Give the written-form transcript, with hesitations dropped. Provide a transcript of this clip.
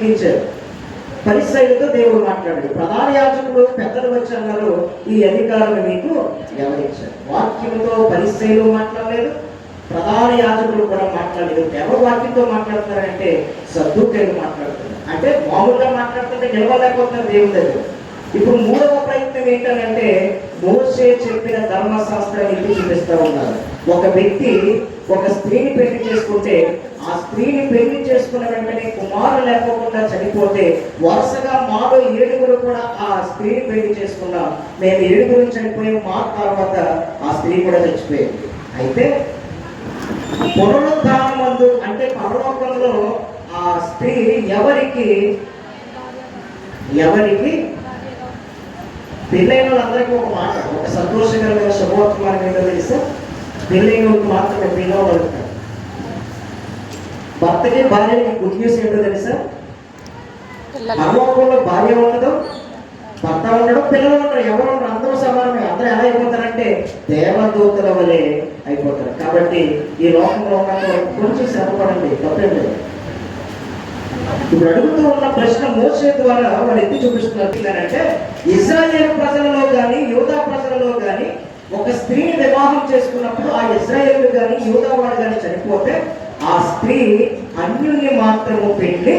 ఎక్కించారు. పరిసయ్యులతో దేవుడు మాట్లాడాడు. ప్రధాన యాజకులు పెద్దలు వచ్చి అన్నారు, ఈ అధికారం మీకు ఎవరిచ్చారు? వాక్యంతో పరిసయ్యులు మాట్లాడలేదు, ప్రధాన యాజకులు కూడా మాట్లాడలేదు. ఎవరు వాక్యంతో మాట్లాడుతున్నారంటే సద్దూకయ్యులు మాట్లాడుతున్నారు. అంటే మామూలుగా మాట్లాడుతుంటే గెలవలేకపోతున్నారు దేవుని దగ్గర. ఇప్పుడు మూడవ ప్రయత్నం ఏంటంటే మోషే చెప్పిన ధర్మశాస్త్రాన్ని ఎత్తి చూపిస్తూ ఉన్నారు. ఒక వ్యక్తి ఒక స్త్రీని పెళ్లి చేసుకుంటే, ఆ స్త్రీని పెళ్లి చేసుకున్న వెంటనే కుమారుడు లేకపోకుండా చనిపోతే, వరుసగా మాలో 7 కూడా ఆ స్త్రీని పెళ్లి చేసుకున్నాం, మేము 7 చనిపోయాం, మా తర్వాత ఆ స్త్రీ కూడా చచ్చిపోయింది. అయితే పునరుద్ధానమందు అంటే పరలోకంలో ఆ స్త్రీ ఎవరికి పెళ్ళైన వాళ్ళందరికీ ఒక మాట, ఒక సంతోషకరమైన శుభవర్తమానం ఏంటో తెలుసా? పెళ్ళైన వాళ్ళకి మాత్రమే పిల్లవాడుతారు. భర్తకి భార్యకి గుడ్ న్యూస్ ఏంటో తెలుసా? పరలోకంలో భార్య ఉండదు, భర్త ఉండడం, పిల్లలు ఉండరు, ఎవరు ఉండరు, అందరూ సమానమే. అందరూ ఎలా అయిపోతారంటే దేవదూతల వలె అయిపోతారు. కాబట్టి ఈ లోకంలో ఉన్న కొంచెం శ్రమపడండి, తప్పేం లేదు. ఇప్పుడు అడుగుతూ ఉన్న ప్రశ్న మోషే ద్వారా వాళ్ళు ఎత్తి చూపిస్తున్నారు అంటే, ఇశ్రాయేలు ప్రజలలో కానీ యూదా ప్రజలలో కానీ ఒక స్త్రీని వివాహం చేసుకున్నప్పుడు ఆ ఇశ్రాయేలు కానీ యూదా వాడు కానీ చనిపోతే ఆ స్త్రీ అన్యుల్ని మాత్రము పెళ్లి